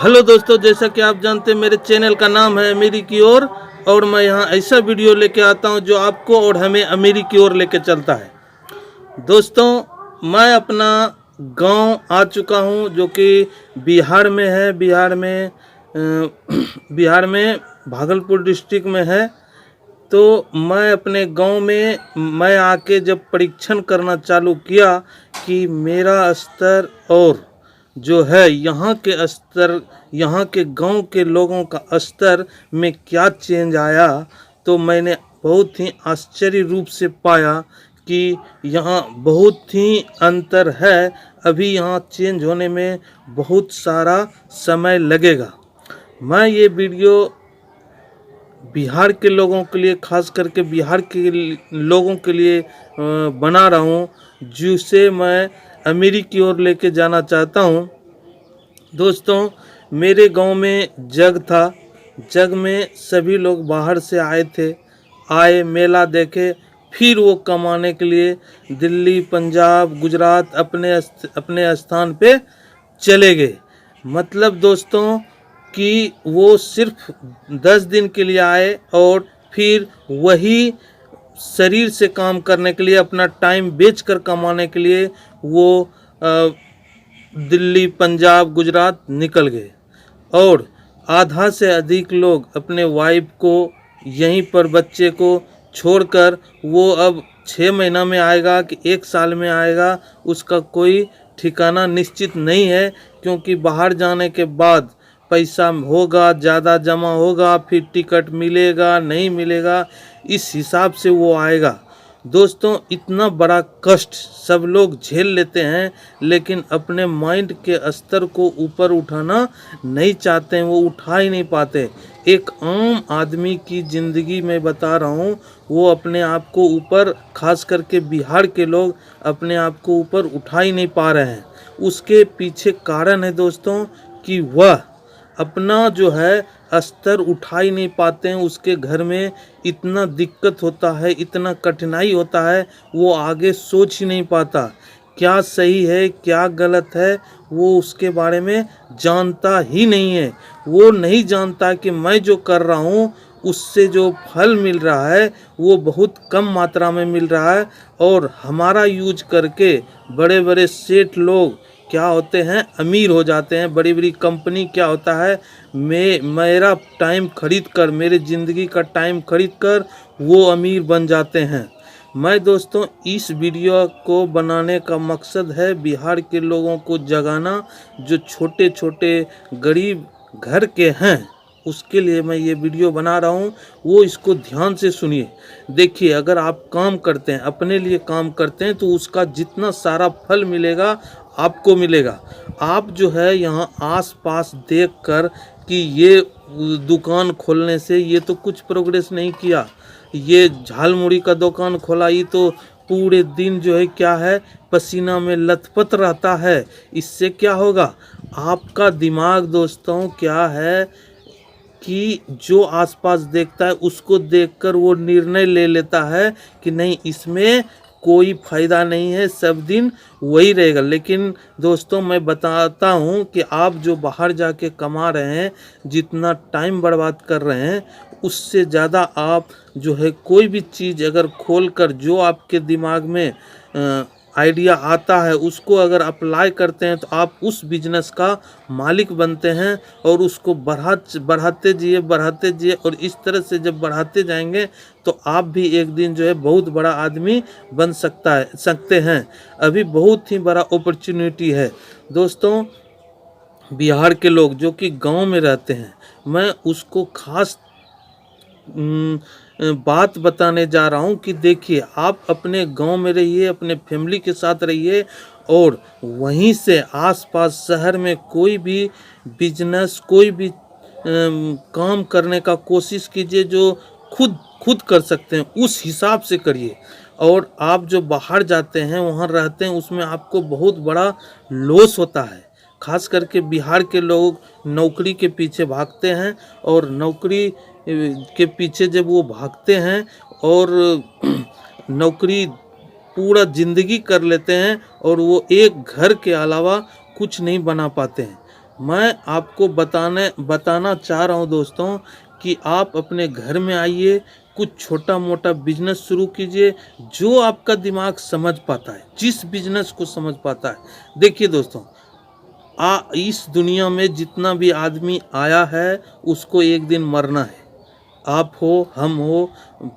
Hello दोस्तों, जैसा कि आप जानते हैं मेरे चैनल का नाम है अमीरी की ओर। और मैं यहाँ ऐसा वीडियो लेके आता हूँ जो आपको और हमें अमीरी की ओर लेके चलता है। दोस्तों, मैं अपना गांव आ चुका हूँ जो कि बिहार में है। बिहार में भागलपुर डिस्ट्रिक्ट में है। तो मैं अपने गांव में मैं आके जब परीक्षण करना चालू किया कि मेरा स्तर और जो है यहाँ के स्तर, यहाँ के गांव के लोगों का स्तर में क्या चेंज आया, तो मैंने बहुत ही आश्चर्य रूप से पाया कि यहाँ बहुत ही अंतर है। अभी यहाँ चेंज होने में बहुत सारा समय लगेगा। मैं ये वीडियो बिहार के लोगों के लिए, खास करके बिहार के लोगों के लिए बना रहा हूँ, जिसे मैं अमीरी की ओर लेके जाना चाहता हूँ। दोस्तों, मेरे गांव में जग था। जग में सभी लोग बाहर से आए मेला देखे, फिर वो कमाने के लिए दिल्ली, पंजाब, गुजरात अपने स्थान पे चले गए। मतलब दोस्तों कि वो सिर्फ 10 दिन के लिए आए और फिर वही शरीर से काम करने के लिए, अपना टाइम बेचकर कमाने के लिए वो दिल्ली, पंजाब, गुजरात निकल गए। और आधा से अधिक लोग अपने वाइफ को यहीं पर, बच्चे को छोड़कर, वो अब 6 महीना में आएगा कि 1 साल में आएगा, उसका कोई ठिकाना निश्चित नहीं है। क्योंकि बाहर जाने के बाद पैसा होगा, ज़्यादा जमा होगा, फिर टिकट मिलेगा नहीं मिलेगा, इस हिसाब से वो आएगा। दोस्तों, इतना बड़ा कष्ट सब लोग झेल लेते हैं, लेकिन अपने माइंड के स्तर को ऊपर उठाना नहीं चाहते हैं, वो उठा ही नहीं पाते। एक आम आदमी की ज़िंदगी में बता रहा हूँ, वो अपने आप को ऊपर, खास करके बिहार के लोग अपने आप को ऊपर उठा ही नहीं पा रहे हैं। उसके पीछे कारण है दोस्तों कि वह अपना जो है स्तर उठा ही नहीं पाते हैं। उसके घर में इतना दिक्कत होता है, इतना कठिनाई होता है, वो आगे सोच ही नहीं पाता। क्या सही है क्या गलत है, वो उसके बारे में जानता ही नहीं है। वो नहीं जानता कि मैं जो कर रहा हूँ उससे जो फल मिल रहा है वो बहुत कम मात्रा में मिल रहा है। और हमारा यूज करके बड़े बड़े सेठ लोग क्या होते हैं, अमीर हो जाते हैं। बड़ी बड़ी कंपनी क्या होता है, मेरा टाइम खरीद कर, मेरे ज़िंदगी का टाइम खरीद कर वो अमीर बन जाते हैं। मैं दोस्तों इस वीडियो को बनाने का मकसद है बिहार के लोगों को जगाना, जो छोटे छोटे गरीब घर के हैं, उसके लिए मैं ये वीडियो बना रहा हूँ। वो इसको ध्यान से सुनिए। देखिए, अगर आप काम करते हैं, अपने लिए काम करते हैं, तो उसका जितना सारा फल मिलेगा आपको मिलेगा। आप जो है यहाँ आस-पास देखकर कि ये दुकान खोलने से ये तो कुछ प्रोग्रेस नहीं किया, ये झालमुड़ी का दुकान खोला, ये तो पूरे दिन जो है क्या है, पसीना में लथपथ रहता है। इससे क्या होगा, आपका दिमाग दोस्तों क्या है कि जो आसपास देखता है उसको देखकर वो निर्णय ले लेता है कि नहीं, इसमें कोई फ़ायदा नहीं है, सब दिन वही रहेगा। लेकिन दोस्तों, मैं बताता हूँ कि आप जो बाहर जाके कमा रहे हैं, जितना टाइम बर्बाद कर रहे हैं, उससे ज़्यादा आप जो है कोई भी चीज़ अगर खोलकर, जो आपके दिमाग में आइडिया आता है, उसको अगर अप्लाई करते हैं, तो आप उस बिजनेस का मालिक बनते हैं। और उसको बढ़ाते जाइए। और इस तरह से जब बढ़ाते जाएंगे तो आप भी एक दिन जो है बहुत बड़ा आदमी बन सकते हैं। अभी बहुत ही बड़ा अपॉर्चुनिटी है दोस्तों। बिहार के लोग जो कि गांव में रहते हैं, मैं उसको खास बात बताने जा रहा हूँ कि देखिए, आप अपने गांव में रहिए, अपने फैमिली के साथ रहिए, और वहीं से आसपास शहर में कोई भी बिजनेस, कोई भी काम करने का कोशिश कीजिए जो खुद कर सकते हैं, उस हिसाब से करिए। और आप जो बाहर जाते हैं, वहाँ रहते हैं, उसमें आपको बहुत बड़ा लॉस होता है। खास करके बिहार के लोग नौकरी के पीछे भागते हैं, और नौकरी के पीछे जब वो भागते हैं और नौकरी पूरा ज़िंदगी कर लेते हैं, और वो एक घर के अलावा कुछ नहीं बना पाते हैं। मैं आपको बताना चाह रहा हूँ दोस्तों कि आप अपने घर में आइए, कुछ छोटा मोटा बिजनेस शुरू कीजिए, जो आपका दिमाग समझ पाता है, जिस बिजनेस को समझ पाता है। देखिए दोस्तों, इस दुनिया में जितना भी आदमी आया है उसको एक दिन मरना है। आप हो, हम हो,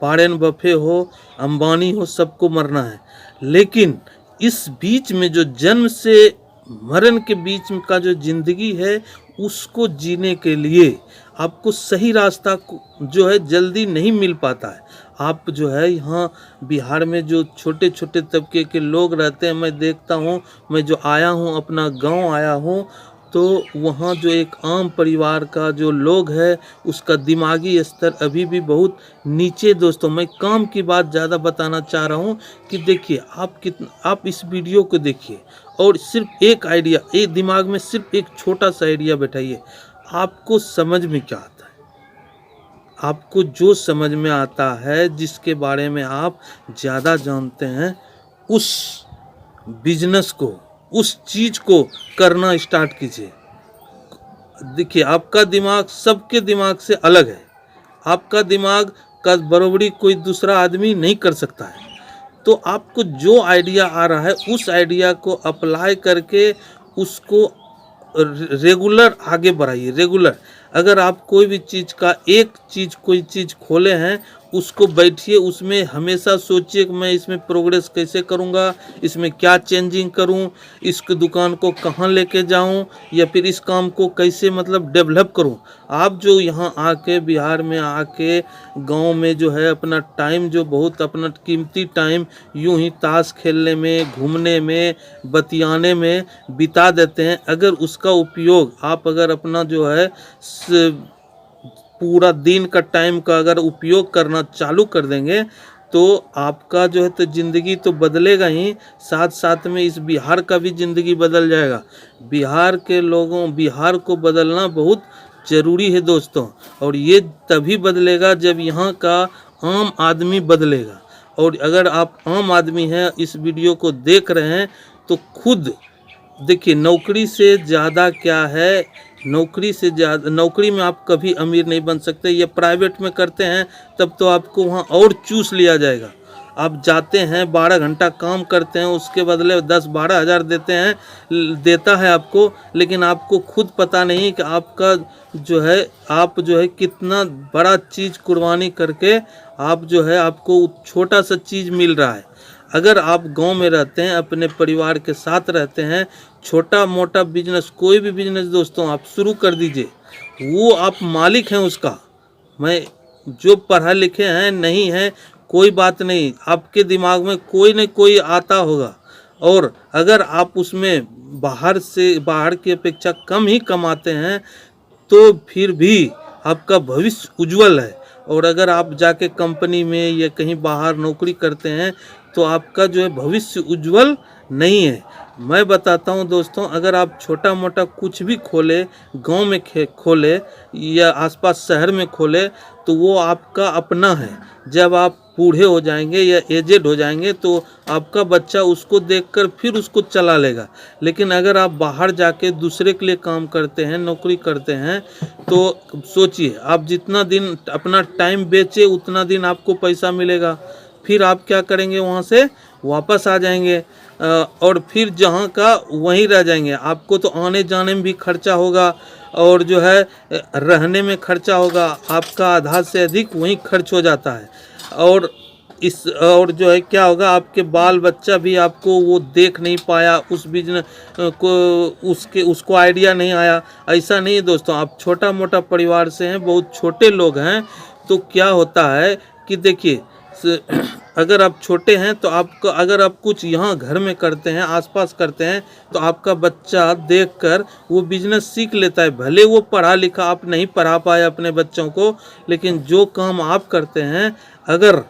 वारेन बफे हो, अंबानी हो, सबको मरना है। लेकिन इस बीच में जो जन्म से मरण के बीच में का जो जिंदगी है, उसको जीने के लिए आपको सही रास्ता जो है जल्दी नहीं मिल पाता है। आप जो है यहाँ बिहार में जो छोटे छोटे तबके के लोग रहते हैं, मैं देखता हूँ, मैं जो आया हूँ, अपना गांव आया हूँ, तो वहाँ जो एक आम परिवार का जो लोग है, उसका दिमागी स्तर अभी भी बहुत नीचे। दोस्तों, मैं काम की बात ज़्यादा बताना चाह रहा हूँ कि देखिए, आप इस वीडियो को देखिए और सिर्फ एक आइडिया, एक दिमाग में सिर्फ एक छोटा सा आइडिया बैठाइए। आपको समझ में क्या आता है? आपको जो समझ में आता है, जिसके बारे में आप ज़्यादा जानते हैं, उस बिजनेस को, उस चीज़ को करना स्टार्ट कीजिए। देखिए, आपका दिमाग सबके दिमाग से अलग है। आपका दिमाग का बराबरी कोई दूसरा आदमी नहीं कर सकता है। तो आपको जो आइडिया आ रहा है, उस आइडिया को अप्लाई करके उसको रेगुलर आगे बढ़ाइए। रेगुलर, अगर आप कोई भी चीज़ का कोई चीज़ खोले हैं, उसको बैठिए, उसमें हमेशा सोचिए कि मैं इसमें प्रोग्रेस कैसे करूंगा, इसमें क्या चेंजिंग करूं, इस दुकान को कहां लेके जाऊं, या फिर इस काम को कैसे मतलब डेवलप करूं। आप जो यहाँ आके, बिहार में आके, गांव में जो है अपना टाइम, जो बहुत अपना कीमती टाइम यूं ही ताश खेलने में, घूमने में, बतियाने में बिता देते हैं, अगर उसका उपयोग आप अगर अपना जो है पूरा दिन का टाइम का अगर उपयोग करना चालू कर देंगे, तो आपका जो है तो ज़िंदगी तो बदलेगा ही, साथ साथ में इस बिहार का भी ज़िंदगी बदल जाएगा। बिहार को बदलना बहुत ज़रूरी है दोस्तों, और ये तभी बदलेगा जब यहाँ का आम आदमी बदलेगा। और अगर आप आम आदमी हैं, इस वीडियो को देख रहे हैं, तो खुद देखिए, नौकरी से ज़्यादा क्या है, नौकरी में आप कभी अमीर नहीं बन सकते। ये प्राइवेट में करते हैं तब तो आपको वहाँ और चूस लिया जाएगा। आप जाते हैं, 12 घंटा काम करते हैं, उसके बदले 10-12 हज़ार देता है आपको, लेकिन आपको खुद पता नहीं कि आप जो है कितना बड़ा चीज़ कुर्बानी करके आप जो है आपको छोटा सा चीज़ मिल रहा है। अगर आप गांव में रहते हैं, अपने परिवार के साथ रहते हैं, छोटा मोटा बिजनेस, कोई भी बिजनेस दोस्तों आप शुरू कर दीजिए, वो आप मालिक हैं उसका। मैं जो पढ़े लिखे हैं नहीं हैं, कोई बात नहीं, आपके दिमाग में कोई न कोई आता होगा, और अगर आप उसमें बाहर की अपेक्षा कम ही कमाते हैं, तो फिर भी आपका भविष्य उज्जवल है। और अगर आप जाके कंपनी में या कहीं बाहर नौकरी करते हैं, तो आपका जो है भविष्य उज्जवल नहीं है। मैं बताता हूं दोस्तों, अगर आप छोटा मोटा कुछ भी खोले, गांव में खोले या आसपास शहर में खोले, तो वो आपका अपना है। जब आप बूढ़े हो जाएंगे या एजेड हो जाएंगे, तो आपका बच्चा उसको देखकर फिर उसको चला लेगा। लेकिन अगर आप बाहर जाके दूसरे के लिए काम करते हैं, नौकरी करते हैं, तो सोचिए, आप जितना दिन अपना टाइम बेचे, उतना दिन आपको पैसा मिलेगा। फिर आप क्या करेंगे, वहाँ से वापस आ जाएंगे और फिर जहाँ का वहीं रह जाएंगे। आपको तो आने जाने में भी खर्चा होगा, और जो है रहने में खर्चा होगा, आपका आधा से अधिक वहीं खर्च हो जाता है। और जो है क्या होगा, आपके बाल बच्चा भी आपको वो देख नहीं पाया, उस बिजनेस को उसको आइडिया नहीं आया। ऐसा नहीं है दोस्तों, आप छोटा मोटा परिवार से हैं, बहुत छोटे लोग हैं, तो क्या होता है कि देखिए, अगर आप छोटे हैं तो आपको, अगर आप कुछ यहाँ घर में करते हैं, आसपास करते हैं, तो आपका बच्चा देखकर वो बिजनेस सीख लेता है। भले वो पढ़ा लिखा आप नहीं पढ़ा पाए अपने बच्चों को, लेकिन जो काम आप करते हैं, अगर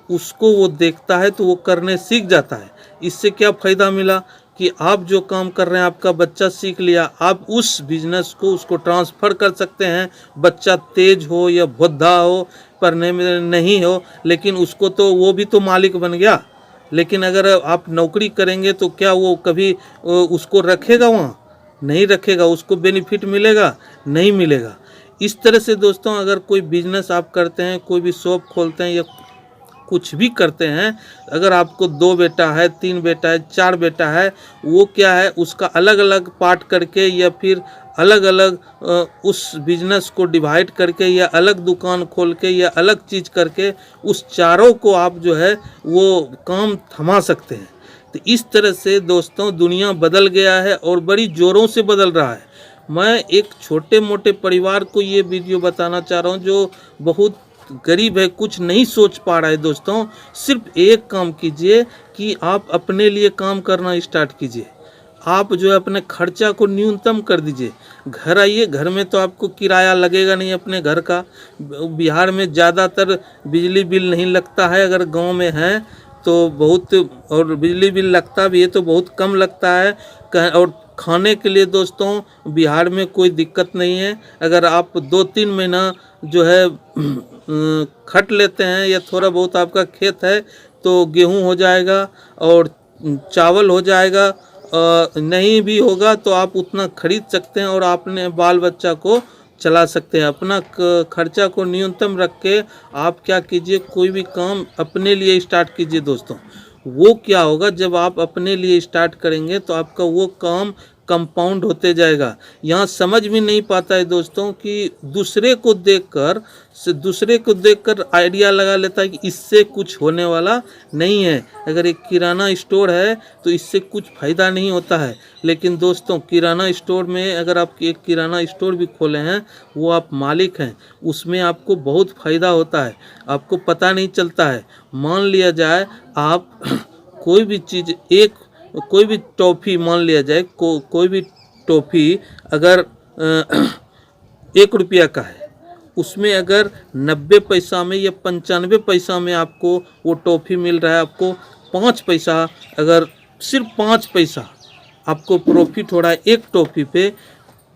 उसको वो देखता है तो वो करने सीख जाता है। इससे क्या फ़ायदा मिला कि आप जो काम कर रहे हैं, आपका बच्चा सीख लिया, आप उस बिजनेस को उसको ट्रांसफ़र कर सकते हैं। बच्चा तेज हो या भोद्दा हो, पढ़ने में नहीं हो, लेकिन उसको तो वो भी तो मालिक बन गया। लेकिन अगर आप नौकरी करेंगे तो क्या वो कभी उसको रखेगा वहाँ? नहीं रखेगा उसको बेनिफिट मिलेगा? नहीं मिलेगा। इस तरह से दोस्तों अगर कोई बिजनेस आप करते हैं, कोई भी शॉप खोलते हैं या कुछ भी करते हैं, अगर आपको 2 बेटा है, 3 बेटा है, 4 बेटा है, वो क्या है उसका अलग अलग पार्ट करके या फिर अलग अलग उस बिजनेस को डिवाइड करके या अलग दुकान खोल के या अलग चीज़ करके उस चारों को आप जो है वो काम थमा सकते हैं। तो इस तरह से दोस्तों दुनिया बदल गया है और बड़ी ज़ोरों से बदल रहा है। मैं एक छोटे मोटे परिवार को ये वीडियो बताना चाह रहा हूँ जो बहुत गरीब है, कुछ नहीं सोच पा रहा है दोस्तों। सिर्फ एक काम कीजिए कि आप अपने लिए काम करना स्टार्ट कीजिए। आप जो है अपने खर्चा को न्यूनतम कर दीजिए। घर आइए, घर में तो आपको किराया लगेगा नहीं अपने घर का। बिहार में ज़्यादातर बिजली बिल नहीं लगता है, अगर गांव में है तो बहुत, और बिजली बिल लगता भी है तो बहुत कम लगता है। और खाने के लिए दोस्तों बिहार में कोई दिक्कत नहीं है। अगर आप 2-3 महीना जो है खट लेते हैं या थोड़ा बहुत आपका खेत है तो गेहूं हो जाएगा और चावल हो जाएगा। नहीं भी होगा तो आप उतना खरीद सकते हैं और अपने बाल बच्चा को चला सकते हैं। अपना खर्चा को न्यूनतम रख के आप क्या कीजिए, कोई भी काम अपने लिए स्टार्ट कीजिए दोस्तों। वो क्या होगा, जब आप अपने लिए स्टार्ट करेंगे तो आपका वो काम कंपाउंड होते जाएगा। यहाँ समझ भी नहीं पाता है दोस्तों कि दूसरे को देखकर आइडिया लगा लेता है कि इससे कुछ होने वाला नहीं है। अगर एक किराना स्टोर है तो इससे कुछ फ़ायदा नहीं होता है। लेकिन दोस्तों किराना स्टोर में अगर आप एक किराना स्टोर भी खोले हैं, वो आप मालिक हैं, उसमें आपको बहुत फ़ायदा होता है, आपको पता नहीं चलता है। मान लिया जाए आप कोई भी चीज़, कोई भी टॉफ़ी मान लिया जाए, कोई भी टॉफ़ी अगर 1 रुपया का है, उसमें अगर 90 पैसा में या 95 पैसा में आपको वो टॉफ़ी मिल रहा है, आपको 5 पैसा, अगर सिर्फ 5 पैसा आपको प्रॉफिट हो रहा है एक टॉफ़ी पे,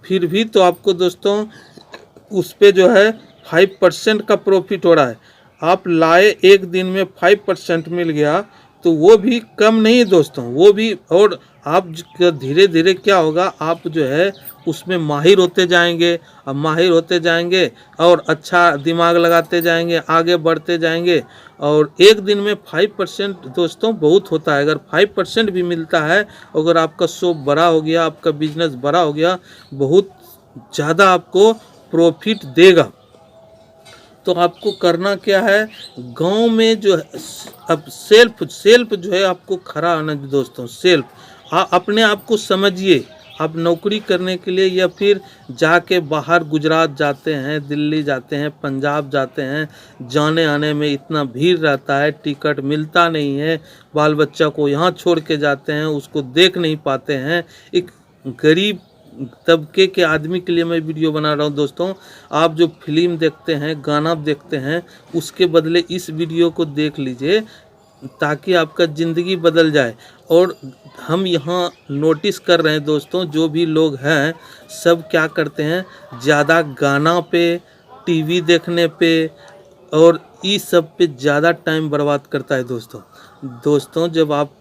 फिर भी तो आपको दोस्तों उस पे जो है 5% का प्रॉफिट हो रहा है। आप लाए एक दिन में 5% मिल गया तो वो भी कम नहीं है दोस्तों, वो भी। और आप धीरे धीरे क्या होगा, आप जो है उसमें माहिर होते जाएंगे, अब माहिर होते जाएंगे और अच्छा दिमाग लगाते जाएंगे, आगे बढ़ते जाएंगे। और एक दिन में 5% दोस्तों बहुत होता है। अगर 5% भी मिलता है, अगर आपका शॉप बड़ा हो गया, आपका बिजनेस बड़ा हो गया, बहुत ज़्यादा आपको प्रॉफिट देगा। तो आपको करना क्या है, गांव में जो है अब सेल्फ जो है आपको खड़ा आना दोस्तों। सेल्फ अपने आप को समझिए। आप नौकरी करने के लिए या फिर जाके बाहर गुजरात जाते हैं, दिल्ली जाते हैं, पंजाब जाते हैं, जाने आने में इतना भीड़ रहता है, टिकट मिलता नहीं है, बाल बच्चा को यहाँ छोड़ के जाते हैं, उसको देख नहीं पाते हैं। एक गरीब तबके के आदमी के लिए मैं वीडियो बना रहा हूँ दोस्तों। आप जो फिल्म देखते हैं, गाना देखते हैं, उसके बदले इस वीडियो को देख लीजिए ताकि आपका ज़िंदगी बदल जाए। और हम यहाँ नोटिस कर रहे हैं दोस्तों, जो भी लोग हैं सब क्या करते हैं, ज़्यादा गाना पे, टीवी देखने पे और इस सब पे ज़्यादा टाइम बर्बाद करता है दोस्तों। जब आप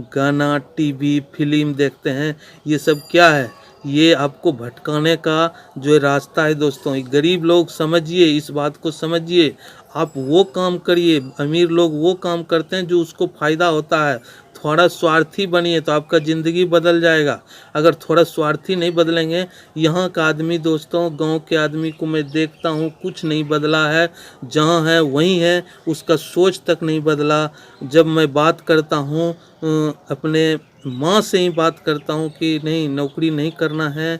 गाना, टीवी, फिल्म देखते हैं, ये सब क्या है, ये आपको भटकाने का जो रास्ता है दोस्तों। गरीब लोग समझिए, इस बात को समझिए। आप वो काम करिए, अमीर लोग वो काम करते हैं जो उसको फ़ायदा होता है। थोड़ा स्वार्थी बनिए तो आपका ज़िंदगी बदल जाएगा। अगर थोड़ा स्वार्थी नहीं बदलेंगे, यहाँ का आदमी दोस्तों, गांव के आदमी को मैं देखता हूँ कुछ नहीं बदला है, जहाँ है वहीं है, उसका सोच तक नहीं बदला। जब मैं बात करता हूँ अपने माँ से ही बात करता हूँ कि नहीं, नौकरी नहीं करना है,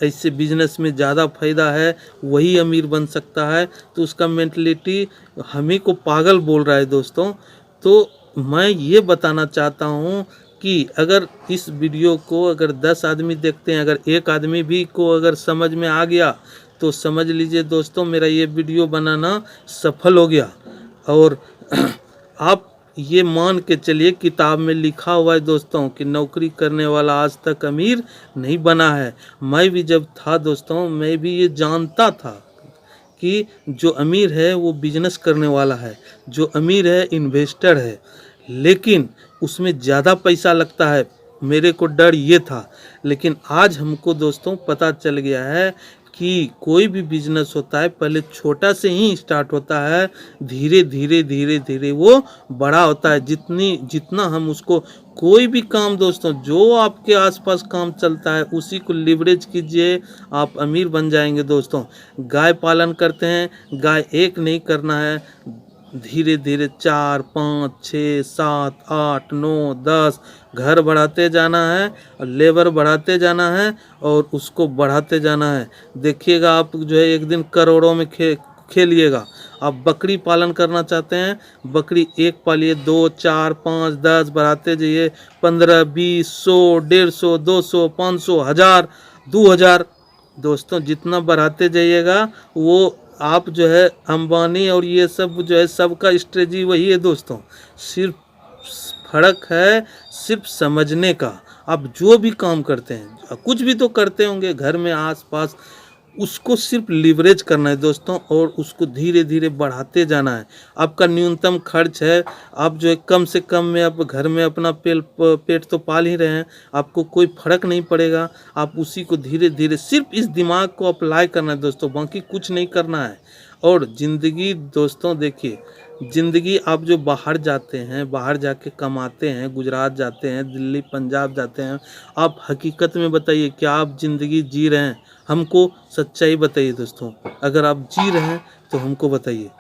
ऐसे बिजनेस में ज़्यादा फ़ायदा है, वही अमीर बन सकता है, तो उसका मेंटलिटी हम ही को पागल बोल रहा है दोस्तों। तो मैं ये बताना चाहता हूँ कि अगर इस वीडियो को अगर 10 आदमी देखते हैं, अगर एक आदमी भी को अगर समझ में आ गया तो समझ लीजिए दोस्तों मेरा ये वीडियो बनाना सफल हो गया। और आप ये मान के चलिए, किताब में लिखा हुआ है दोस्तों कि नौकरी करने वाला आज तक अमीर नहीं बना है। मैं भी जब था दोस्तों, मैं भी ये जानता था कि जो अमीर है वो बिजनेस करने वाला है, जो अमीर है इन्वेस्टर है, लेकिन उसमें ज़्यादा पैसा लगता है। मेरे को डर ये था, लेकिन आज हमको दोस्तों पता चल गया है कि कोई भी बिजनेस होता है पहले छोटा से ही स्टार्ट होता है, धीरे धीरे धीरे धीरे वो बड़ा होता है। जितना हम उसको, कोई भी काम दोस्तों जो आपके आसपास काम चलता है उसी को लिवरेज कीजिए, आप अमीर बन जाएंगे दोस्तों। गाय पालन करते हैं, गाय एक नहीं करना है, धीरे धीरे 4 5 6 7 8 9 10 घर बढ़ाते जाना है और लेबर बढ़ाते जाना है और उसको बढ़ाते जाना है। देखिएगा आप जो है एक दिन करोड़ों में खेलिएगा। आप बकरी पालन करना चाहते हैं, बकरी एक पालिए, 2 4 5 10 बढ़ाते जाइए, 15 20 100 150 200 500 1000 2000 दोस्तों। जितना बढ़ाते जाइएगा वो आप जो है अंबानी और ये सब जो है सबका स्ट्रेटजी वही है दोस्तों। सिर्फ फर्क है सिर्फ समझने का। आप जो भी काम करते हैं, कुछ भी तो करते होंगे घर में आसपास, उसको सिर्फ लिवरेज करना है दोस्तों और उसको धीरे धीरे बढ़ाते जाना है। आपका न्यूनतम खर्च है, आप जो है कम से कम में आप घर में अपना पेट तो पाल ही रहे हैं, आपको कोई फर्क नहीं पड़ेगा। आप उसी को धीरे धीरे सिर्फ इस दिमाग को अप्लाई करना है दोस्तों, बाकी कुछ नहीं करना है। और ज़िंदगी दोस्तों देखिए, ज़िंदगी आप जो बाहर जाते हैं, बाहर जाके कमाते हैं, गुजरात जाते हैं, दिल्ली पंजाब जाते हैं, आप हकीकत में बताइए क्या आप ज़िंदगी जी रहे हैं? हमको सच्चाई बताइए दोस्तों। अगर आप जी रहे हैं तो हमको बताइए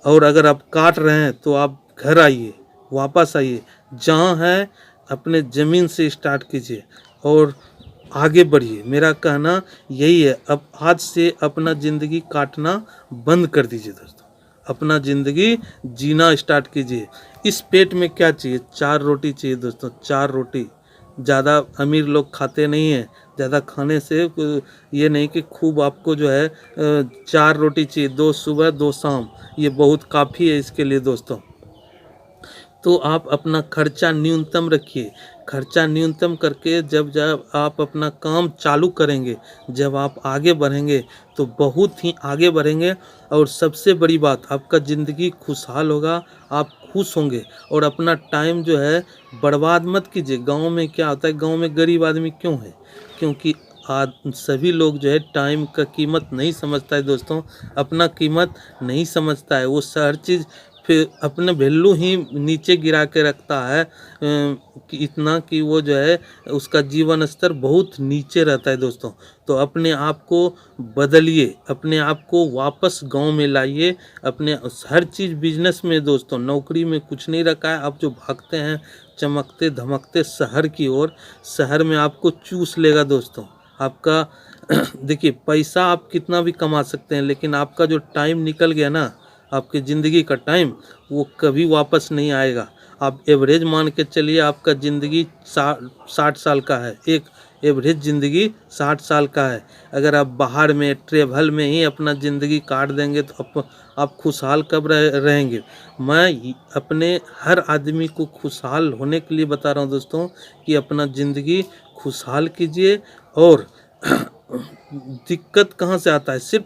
और अगर आप काट रहे हैं तो आप घर आइए, वापस आइए। जहाँ है अपने ज़मीन से स्टार्ट कीजिए और आगे बढ़िए। मेरा कहना यही है, अब आज से अपना ज़िंदगी काटना बंद कर दीजिए दोस्तों, अपना ज़िंदगी जीना स्टार्ट कीजिए। इस पेट में क्या चाहिए? 4 रोटी चाहिए दोस्तों, 4 रोटी। ज़्यादा अमीर लोग खाते नहीं हैं, ज़्यादा खाने से ये नहीं कि खूब आपको जो है 4 रोटी चाहिए, 2 सुबह 2 शाम, ये बहुत काफ़ी है इसके लिए दोस्तों। तो आप अपना खर्चा न्यूनतम रखिए। खर्चा न्यूनतम करके जब आप अपना काम चालू करेंगे, जब आप आगे बढ़ेंगे तो बहुत ही आगे बढ़ेंगे। और सबसे बड़ी बात, आपका ज़िंदगी खुशहाल होगा, आप खुश होंगे। और अपना टाइम जो है बर्बाद मत कीजिए। गांव में क्या होता है, गांव में गरीब आदमी क्यों है? क्योंकि आज सभी लोग जो है टाइम का कीमत नहीं समझता है दोस्तों, अपना कीमत नहीं समझता है। वो हर चीज़ फिर अपने वैल्यू ही नीचे गिरा के रखता है कि इतना कि वो जो है उसका जीवन स्तर बहुत नीचे रहता है दोस्तों। तो अपने आप को बदलिए, अपने आप को वापस गांव में लाइए। अपने हर चीज़ बिजनेस में दोस्तों, नौकरी में कुछ नहीं रखा है। आप जो भागते हैं चमकते धमकते शहर की ओर, शहर में आपको चूस लेगा दोस्तों। आपका देखिए, पैसा आप कितना भी कमा सकते हैं, लेकिन आपका जो टाइम निकल गया ना, आपकी ज़िंदगी का टाइम, वो कभी वापस नहीं आएगा। आप एवरेज मान के चलिए, आपका ज़िंदगी 60 साल का है, एक एवरेज ज़िंदगी 60 साल का है। अगर आप बाहर में ट्रेवल में ही अपना ज़िंदगी काट देंगे तो आप खुशहाल कब रहेंगे? मैं अपने हर आदमी को खुशहाल होने के लिए बता रहा हूँ दोस्तों कि अपना ज़िंदगी खुशहाल कीजिए। और दिक्कत कहाँ से आता है? सिर्फ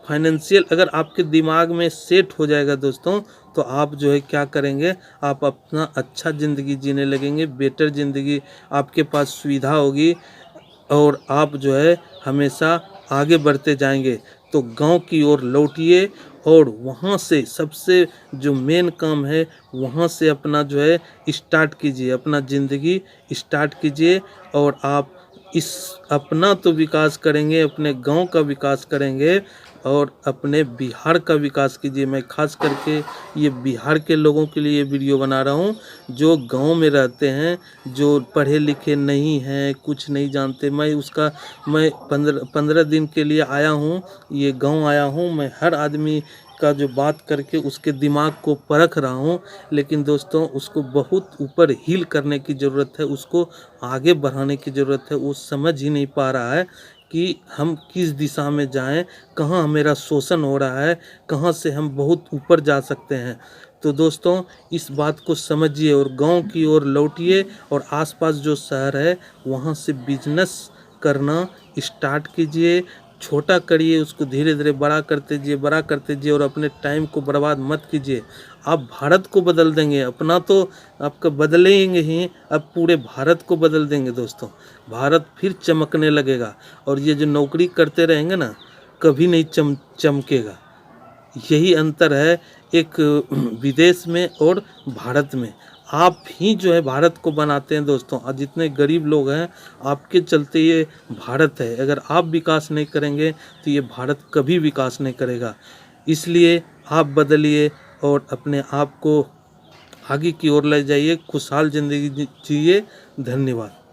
फाइनेंशियल अगर आपके दिमाग में सेट हो जाएगा दोस्तों, तो आप जो है क्या करेंगे, आप अपना अच्छा ज़िंदगी जीने लगेंगे, बेटर ज़िंदगी, आपके पास सुविधा होगी और आप जो है हमेशा आगे बढ़ते जाएंगे। तो गांव की ओर लौटिए और वहां से सबसे जो मेन काम है वहां से अपना जो है स्टार्ट कीजिए, अपना ज़िंदगी स्टार्ट कीजिए। और आप इस अपना तो विकास करेंगे, अपने गांव का विकास करेंगे और अपने बिहार का विकास कीजिए। मैं खास करके ये बिहार के लोगों के लिए वीडियो बना रहा हूँ जो गांव में रहते हैं, जो पढ़े लिखे नहीं हैं, कुछ नहीं जानते। मैं 15 दिन के लिए आया हूँ, ये गांव आया हूँ। मैं हर आदमी का जो बात करके उसके दिमाग को परख रहा हूँ, लेकिन दोस्तों उसको बहुत ऊपर हील करने की ज़रूरत है, उसको आगे बढ़ाने की ज़रूरत है। वो समझ ही नहीं पा रहा है कि हम किस दिशा में जाएं, कहाँ मेरा शोषण हो रहा है, कहाँ से हम बहुत ऊपर जा सकते हैं। तो दोस्तों इस बात को समझिए और गांव की ओर लौटिए और आसपास जो शहर है वहाँ से बिजनेस करना स्टार्ट कीजिए। छोटा करिए, उसको धीरे धीरे बड़ा करते जाइए और अपने टाइम को बर्बाद मत कीजिए। आप भारत को बदल देंगे, अपना तो आपका बदलेंगे ही, अब पूरे भारत को बदल देंगे दोस्तों। भारत फिर चमकने लगेगा और ये जो नौकरी करते रहेंगे ना, कभी नहीं चमकेगा। यही अंतर है एक विदेश में और भारत में। आप ही जो है भारत को बनाते हैं दोस्तों, और जितने गरीब लोग हैं आपके चलते ये भारत है। अगर आप विकास नहीं करेंगे तो ये भारत कभी विकास नहीं करेगा। इसलिए आप बदलिए और अपने आप को आगे की ओर ले जाइए, खुशहाल ज़िंदगी जिए। धन्यवाद।